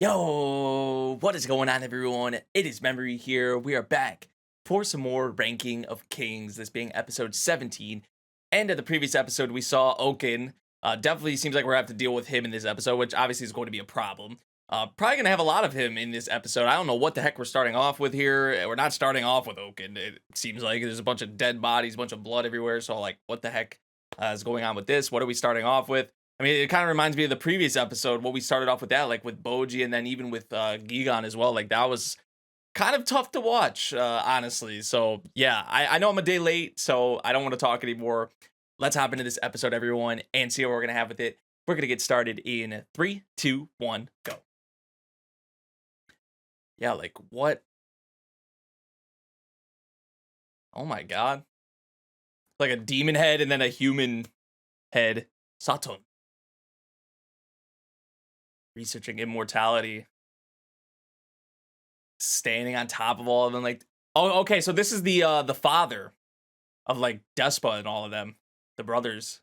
Yo, what is going on, everyone? It is Memory here. We are back for some more Ranking of Kings, this being episode 17. And in the previous episode, we saw Ouken. Definitely seems like we're going to have to deal with him in this episode, which obviously is going to be a problem. Probably going to have a lot of him in this episode. I don't know what the heck we're starting off with here. We're not starting off with Ouken. It seems like there's a bunch of dead bodies, a bunch of blood everywhere. So, like, what the heck is going on with this? What are we starting off with? I mean, it kind of reminds me of the previous episode, what we started off with that, like with Bojji and then even with Gigan as well. Like, that was kind of tough to watch, honestly. So, yeah, I know I'm a day late, so I don't want to talk anymore. Let's hop into this episode, everyone, and see what we're going to have with it. We're going to get started in 3, 2, 1, go. Yeah, like, what? Oh, my God. Like a demon head and then a human head. Saturn. Researching immortality. Standing on top of all of them, like, oh, okay, so this is the father of, like, Despa and all of them, the brothers,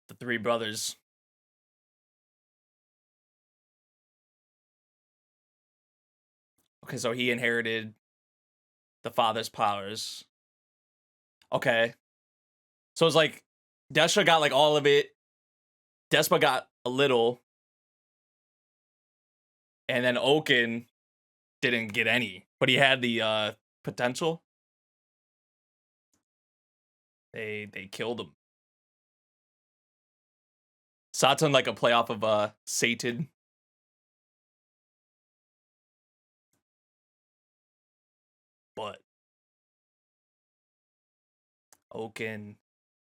the 3 brothers. Okay, so he inherited the father's powers. Okay, so it's like Desha got like all of it, Despa got a little, and then Ouken didn't get any, but he had the potential. They killed him. Satan like a playoff of Satan. But Ouken.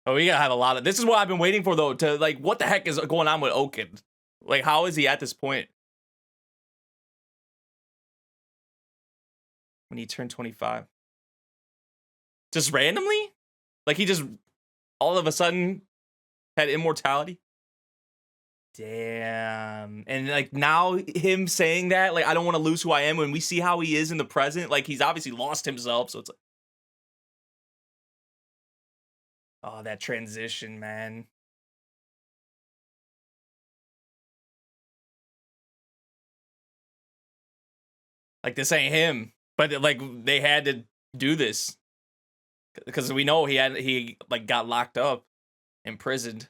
Oh, we gotta have a lot of. This is what I've been waiting for, though. To like, what the heck is going on with Ouken? Like, how is he at this point? When he turned 25, just randomly, like he just all of a sudden had immortality. Damn. And like now him saying that, like, I don't want to lose who I am, when we see how he is in the present, like he's obviously lost himself. So it's like, oh, that transition, man. Like, this ain't him, but like they had to do this because we know he like got locked up, imprisoned.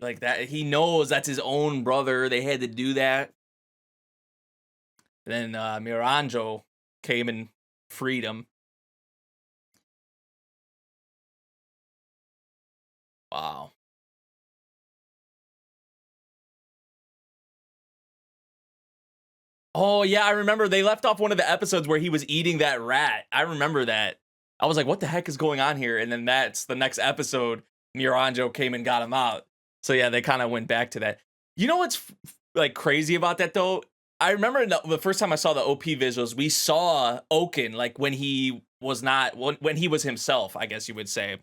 Like that, he knows that's his own brother. They had to do that. And then Miranjo came and freed him. Wow. Oh yeah, I remember they left off one of the episodes where he was eating that rat. I remember that. I was like, what the heck is going on here? And then that's the next episode. Miranjo came and got him out. So yeah, they kind of went back to that. You know what's like crazy about that though? I remember the first time I saw the OP visuals, we saw Ouken like when he was not when he was himself, I guess you would say.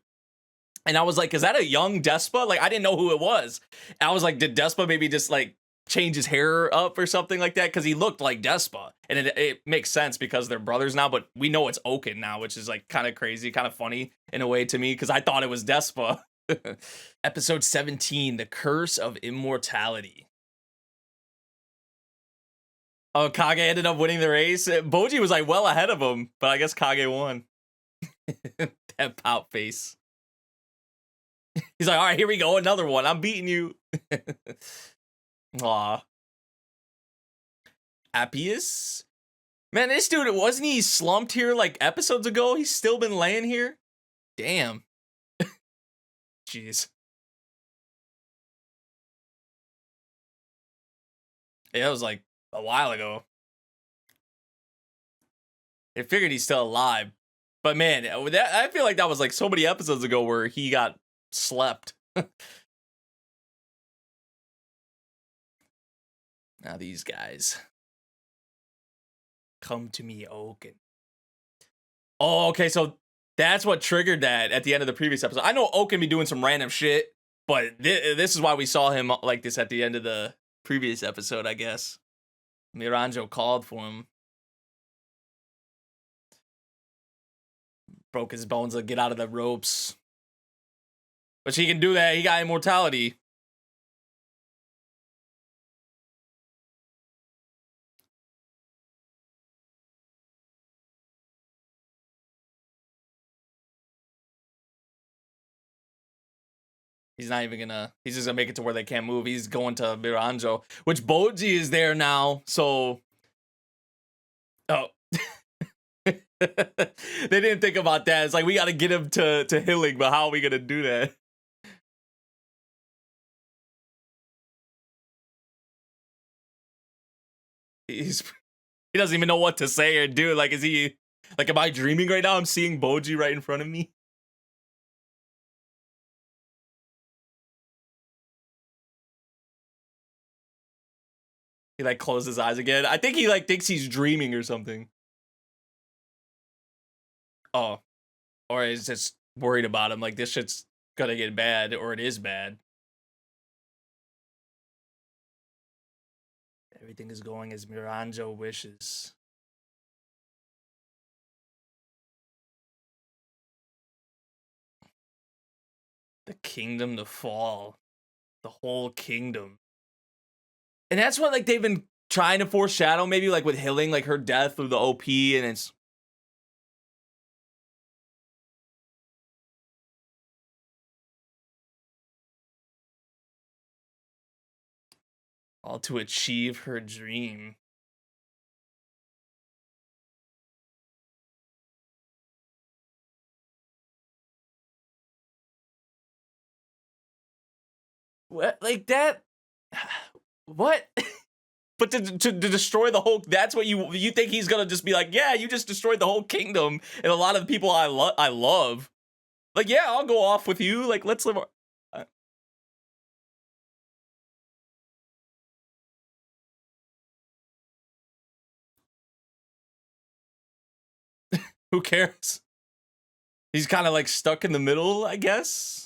And I was like, is that a young Despa? Like, I didn't know who it was. And I was like, did Despa maybe just like change his hair up or something like that? Because he looked like Despa. And it makes sense because they're brothers now, but we know it's Ouken now, which is like kind of crazy, kind of funny in a way to me, because I thought it was Despa. Episode 17, The Curse of Immortality. Oh, Kage ended up winning the race. Bojji was like well ahead of him, but I guess Kage won. That pout face. He's like, all right, here we go, another one. I'm beating you. Aw. Appius? Man, this dude, wasn't he slumped here like episodes ago? He's still been laying here? Damn. Jeez. Yeah, it was like a while ago. I figured he's still alive. But man, I feel like that was like so many episodes ago where he got slept. Now these guys. Come to me, Ouken. Oh, okay, so that's what triggered that at the end of the previous episode. I know Ouken be doing some random shit, but this is why we saw him like this at the end of the previous episode, I guess. Miranjo called for him. Broke his bones to get out of the ropes. But she can do that. He got immortality. He's not even gonna. He's just gonna make it to where they can't move. He's going to Miranjo, which Bojji is there now. So, oh, they didn't think about that. It's like we got to get him to healing, but how are we gonna do that? He doesn't even know what to say or do. Like, is he like? Am I dreaming right now? I'm seeing Bojji right in front of me. He like closed his eyes again. I think he like thinks he's dreaming or something. Oh, or he's just worried about him. Like this shit's gonna get bad, or it is bad. Everything is going as Miranjo wishes. The kingdom to fall. The whole kingdom. And that's what like they've been trying to foreshadow, maybe like with Hilling, like her death through the OP, and it's all to achieve her dream. What like that? What? But to destroy the whole, that's what you think he's gonna just be like, yeah, you just destroyed the whole kingdom and a lot of the people I love. Like, yeah, I'll go off with you. Like, let's live. Who cares? He's kind of like stuck in the middle, I guess.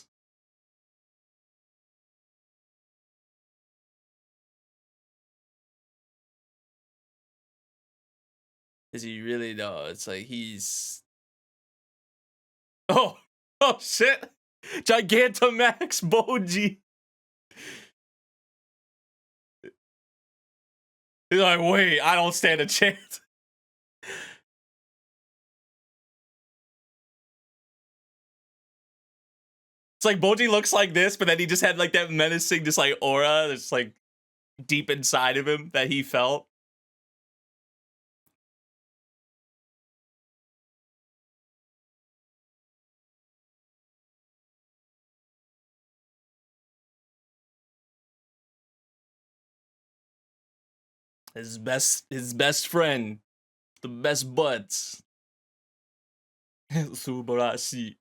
Is he really though? It's like he's. Oh, oh shit! Gigantamax Bojji. He's like, wait, I don't stand a chance. It's like Bojji looks like this, but then he just had like that menacing, just like aura that's like deep inside of him that he felt. His best friend, the best buds. Subarashi.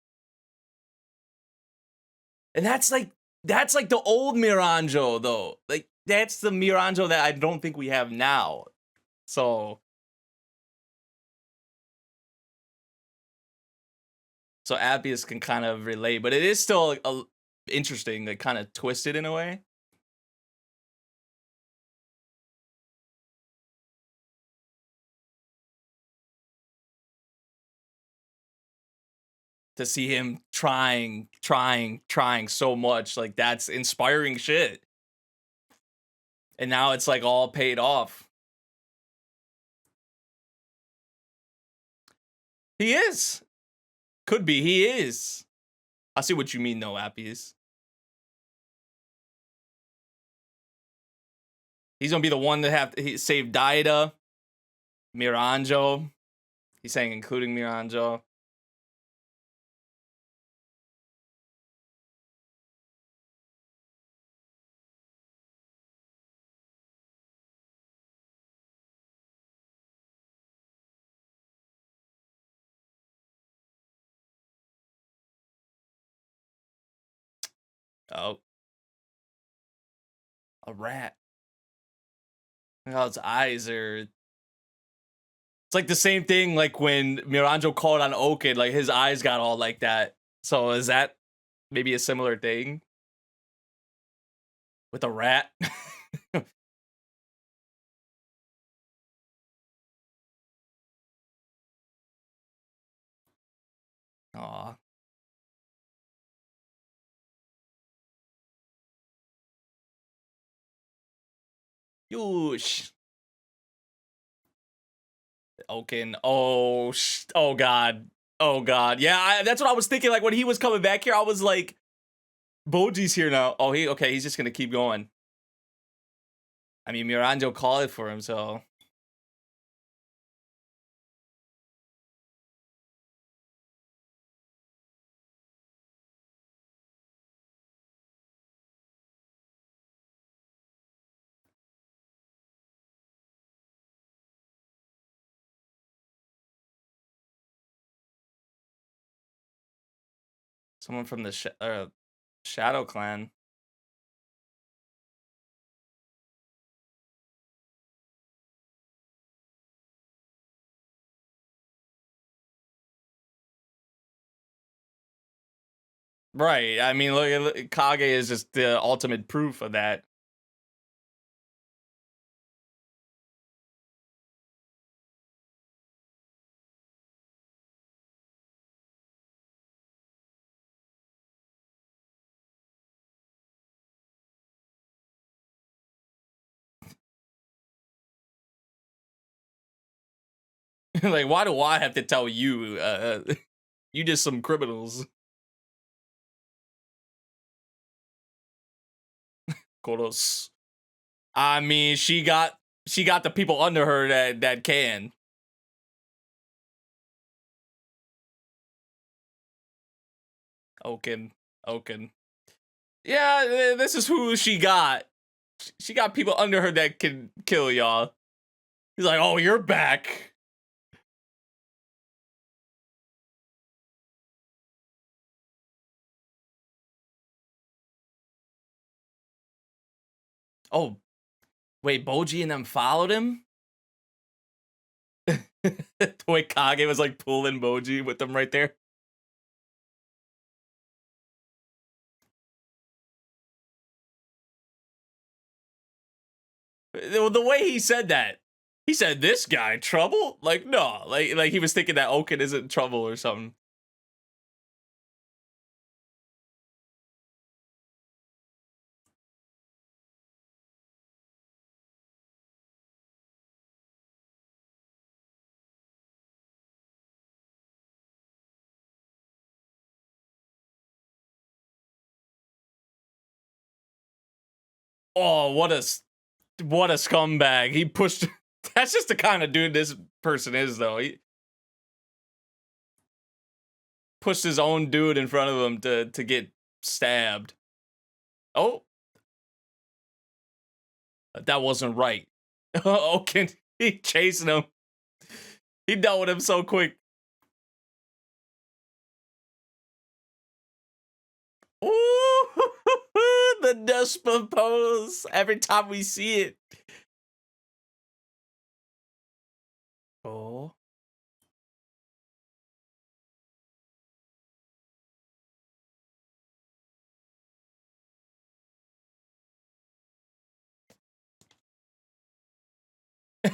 And that's like the old Miranjo though. Like that's the Miranjo that I don't think we have now. So Appius can kind of relate, but it is still interesting, like kind of twisted in a way. To see him trying so much, like that's inspiring shit. And now it's like all paid off. He is. Could be. He is. I see what you mean, though, Appius. He's gonna be the one to have to save Daida, Miranjo. He's saying including Miranjo. Oh. A rat. Look how its eyes are. It's like the same thing like when Miranjo called on Ouken, like his eyes got all like that. So is that maybe a similar thing? With a rat? Aw. Yush. Ouken. Oh, oh god. Oh god. Yeah, that's what I was thinking. Like when he was coming back here, I was like, Bojji's here now. Oh, okay. He's just gonna keep going. I mean, Miranjo called it for him, so. Someone from the Shadow Clan. Right. I mean, look, Kage is just the ultimate proof of that. Like, why do I have to tell you? You just some criminals. Cocos. I mean, she got the people under her that can. Ouken. Yeah, this is who she got. She got people under her that can kill y'all. He's like, oh, you're back. Oh, wait, Bojji and them followed him? The way Kage was like pulling Bojji with them right there. The way he said that, he said, "This guy trouble?" Like no, like he was thinking that Ouken isn't trouble or something. Oh, what a scumbag! He pushed. That's just the kind of dude this person is, though. He pushed his own dude in front of him to get stabbed. Oh, that wasn't right. Ouken, he chasing him. He dealt with him so quick. Ooh, the Duspa pose. Every time we see it. Oh.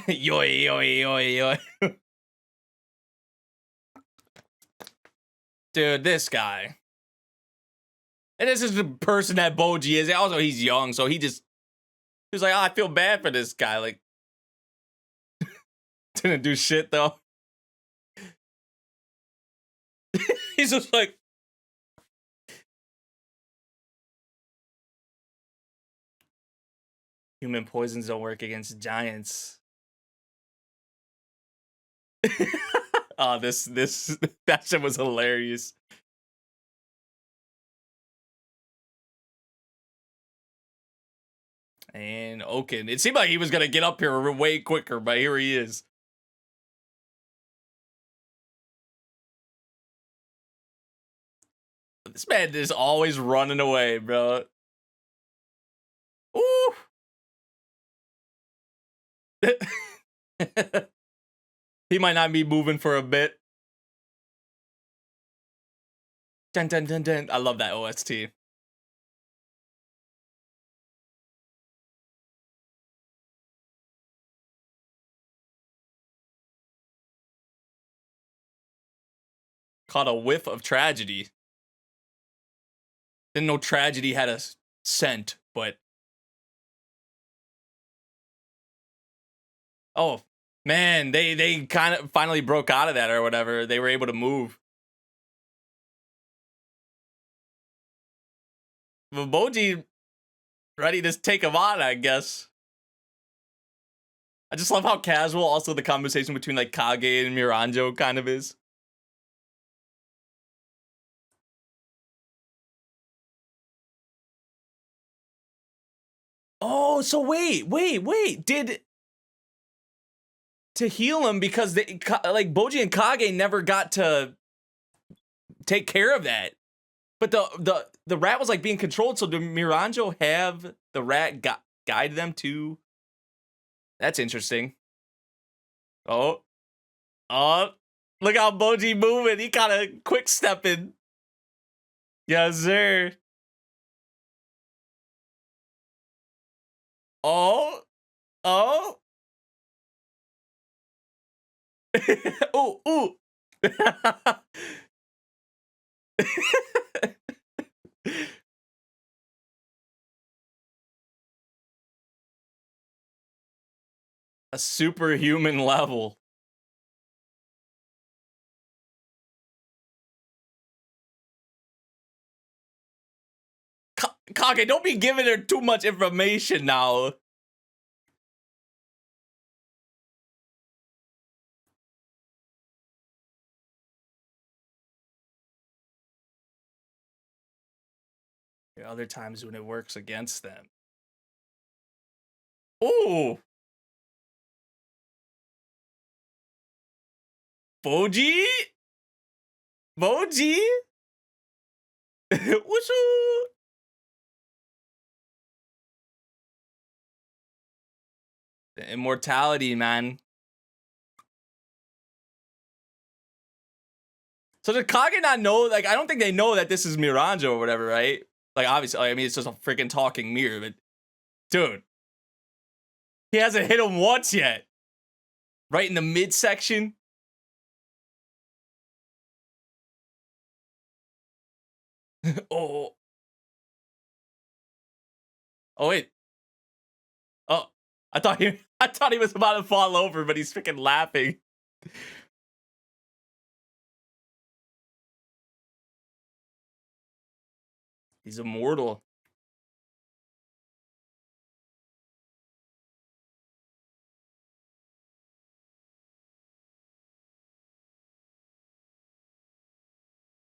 Yoy, yoy, yoy, yoy. Dude, this guy. And this is the person that Bojji is. Also, he's young, so he was like, oh, I feel bad for this guy. Like, didn't do shit, though. He's just like, human poisons don't work against giants. Oh, that shit was hilarious. And Ouken, it seemed like he was gonna get up here way quicker, but here he is. This man is always running away, bro. Ooh. He might not be moving for a bit. Dun, dun, dun, dun. I love that OST. Caught a whiff of tragedy. Didn't know tragedy had a scent, but Oh, man, they kind of finally broke out of that or whatever. They were able to move. But Bojji ready to take him on, I guess. I just love how casual also the conversation between like Kage and Miranjo kind of is. Oh, so wait. Did to heal him because they like Bojji and Kage never got to take care of that. But the rat was like being controlled, so did Miranjo have the rat guide them to? That's interesting. Oh. Look how Bojji moving. He kind of quick stepping. Yes, sir. Oh. Ooh. A superhuman level. Kage, don't be giving her too much information now. There are other times when it works against them. Ooh. Bojji? Whoosoo. The immortality, man. So did Kage not know? Like, I don't think they know that this is Miranjo or whatever, right? Like, obviously, I mean, it's just a freaking talking mirror, but dude, he hasn't hit him once yet. Right in the midsection. Oh. Oh, wait. Oh, I thought he was about to fall over, but he's freaking laughing. He's immortal.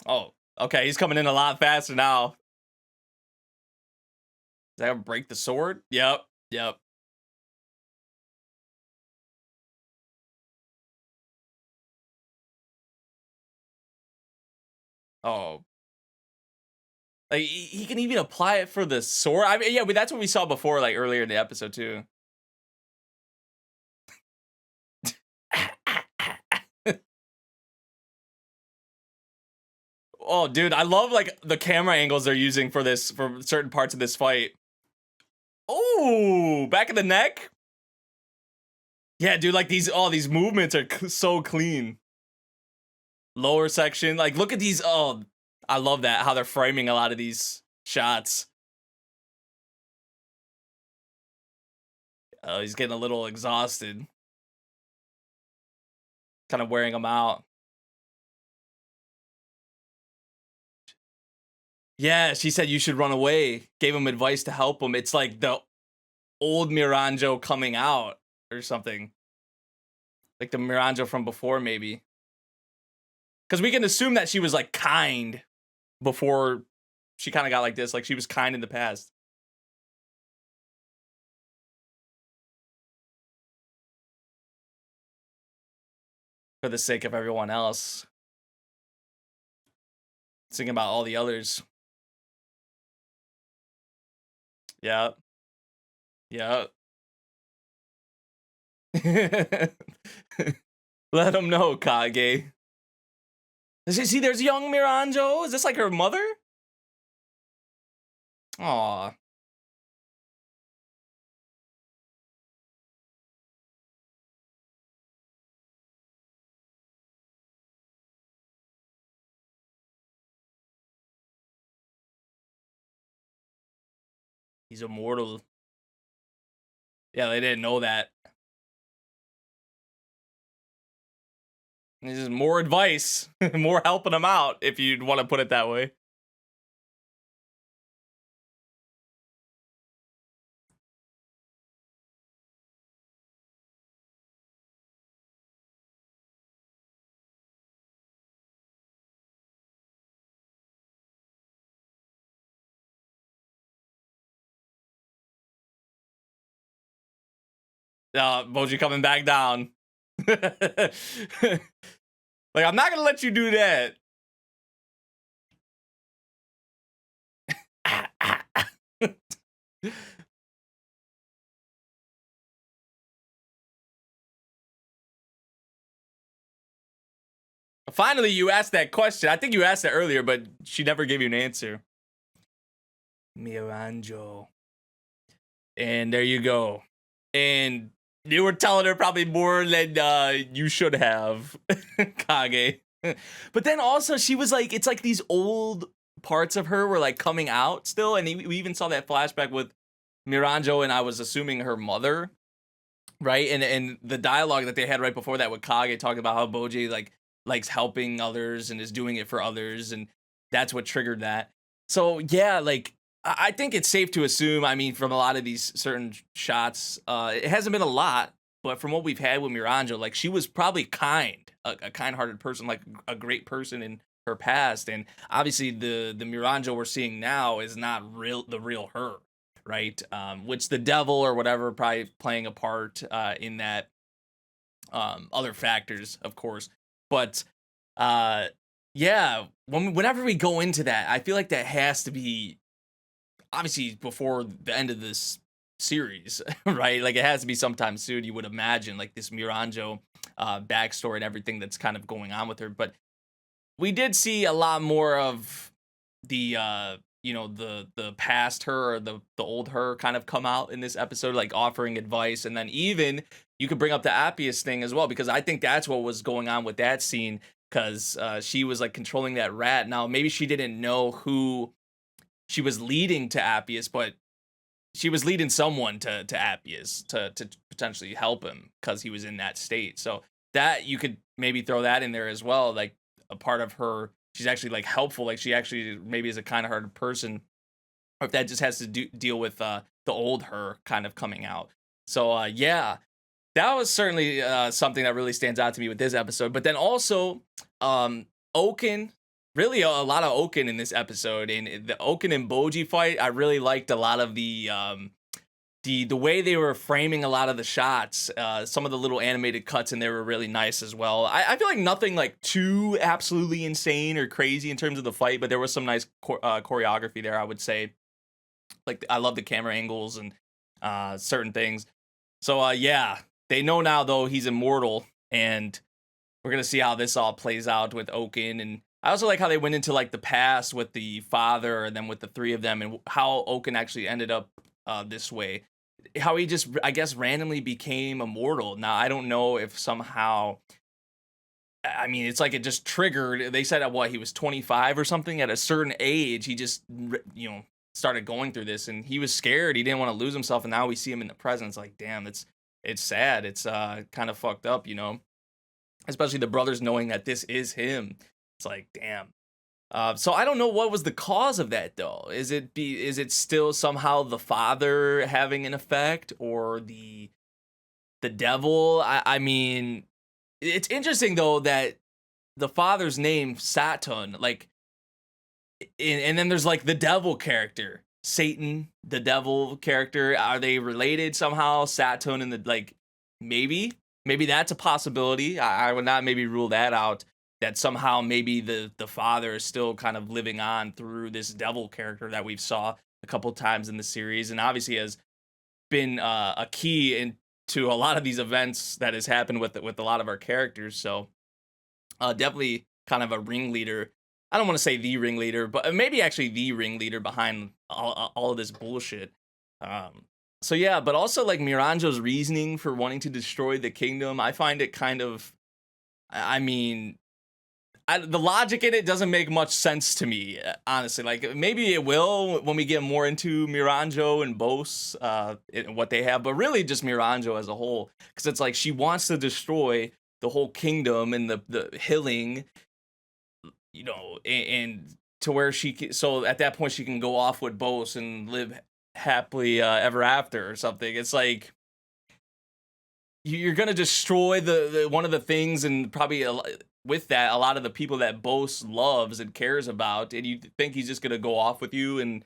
Oh, okay. He's coming in a lot faster now. Is that gonna break the sword? Yep. Oh. Like, he can even apply it for the sword. I mean, yeah, but that's what we saw before, like, earlier in the episode, too. Oh, dude, I love, like, the camera angles they're using for certain parts of this fight. Oh, back of the neck? Yeah, dude, like, these movements are so clean. Lower section. Like, look at these. Oh, I love that, how they're framing a lot of these shots. Oh, he's getting a little exhausted. Kind of wearing him out. Yeah, she said you should run away. Gave him advice to help him. It's like the old Miranjo coming out or something. Like the Miranjo from before, maybe. Because we can assume that she was like kind before she kind of got like this. Like she was kind in the past. For the sake of everyone else. Thinking about all the others. Yeah. Let him know, Kage. See, there's young Miranjo. Is this like her mother? Aw. He's immortal. Yeah, they didn't know that. This is more advice, more helping him out, if you'd want to put it that way. Bojji coming back down. Like, I'm not gonna let you do that. Finally, you asked that question. I think you asked it earlier, but she never gave you an answer. Miranjo. And there you go. And you were telling her probably more than you should have, Kage. But then also she was like, it's like these old parts of her were like coming out still. And we even saw that flashback with Miranjo and I was assuming her mother, right? And the dialogue that they had right before that with Kage talking about how Bojji like likes helping others and is doing it for others. And that's what triggered that. So yeah, like I think it's safe to assume, I mean, from a lot of these certain shots, it hasn't been a lot, but from what we've had with Miranjo, like she was probably a kind-hearted person, like a great person in her past. And obviously the Miranjo we're seeing now is not the real her, right? Which the devil or whatever probably playing a part in that, other factors, of course. But yeah, whenever we go into that, I feel like that has to be obviously before the end of this series, right? Like it has to be sometime soon, you would imagine, like this Miranjo backstory and everything that's kind of going on with her. But we did see a lot more of the the past her or the old her kind of come out in this episode, like offering advice. And then even you could bring up the Appius thing as well, because I think that's what was going on with that scene, because she was like controlling that rat. Now maybe she didn't know who she was leading to Appius, but she was leading someone to Appius to potentially help him because he was in that state. So that you could maybe throw that in there as well, like a part of her. She's actually like helpful, like she actually maybe is a kind-hearted person, or if that just has to deal with the old her kind of coming out. So yeah, that was certainly something that really stands out to me with this episode. But then also Ouken. Really, a lot of Ouken in this episode, and the Ouken and Bojji fight. I really liked a lot of the way they were framing a lot of the shots. Some of the little animated cuts in there were really nice as well. I feel like nothing like too absolutely insane or crazy in terms of the fight, but there was some nice choreography there, I would say. Like I love the camera angles and certain things. So yeah, they know now though he's immortal, and we're gonna see how this all plays out with Ouken. And I also like how they went into like the past with the father and then with the three of them, and how Ouken actually ended up this way. How he just, I guess, randomly became immortal. Now, I don't know if somehow, I mean, it's like it just triggered. They said at what, he was 25 or something. At a certain age, he just, started going through this, and he was scared. He didn't want to lose himself, and now we see him in the present. It's like, damn, it's sad. It's kind of fucked up, especially the brothers knowing that this is him. It's like, damn. So I don't know what was the cause of that though. Is it still somehow the father having an effect, or the devil? I mean, it's interesting though that the father's name Saturn, like, and then there's like the devil character, Satan, the devil character. Are they related somehow? Saturn and the, like, maybe that's a possibility. I would not maybe rule that out. That somehow maybe the father is still kind of living on through this devil character that we've saw a couple times in the series, and obviously has been a key into a lot of these events that has happened with a lot of our characters. So definitely kind of a ringleader. I don't want to say the ringleader, but maybe actually the ringleader behind all of this bullshit. So yeah, but also like Miranjo's reasoning for wanting to destroy the kingdom, I find it kind of, I mean, the logic in it doesn't make much sense to me, honestly. Like, maybe it will when we get more into Miranjo and Bose, what they have, but really just Miranjo as a whole. Because it's like she wants to destroy the whole kingdom and the healing, you know, and to where so at that point she can go off with Bose and live happily ever after or something. It's like you're gonna destroy the one of the things, and probably with that a lot of the people that Bose loves and cares about, and you think he's just gonna go off with you and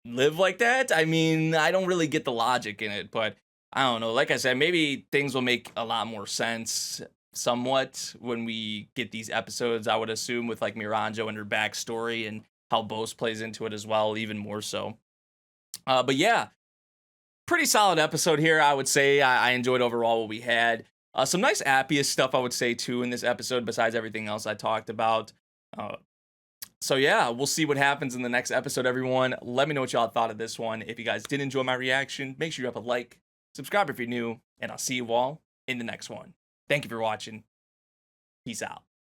live like that? I mean, I don't really get the logic in it, but I don't know. Like I said, maybe things will make a lot more sense somewhat when we get these episodes, I would assume, with like Miranjo and her backstory and how Bose plays into it as well, even more so. But yeah, pretty solid episode here, I would say. I enjoyed overall what we had. Some nice Appius stuff, I would say, too, in this episode, besides everything else I talked about. So yeah, we'll see what happens in the next episode, everyone. Let me know what y'all thought of this one. If you guys did enjoy my reaction, make sure you have a like, subscribe if you're new, and I'll see you all in the next one. Thank you for watching. Peace out.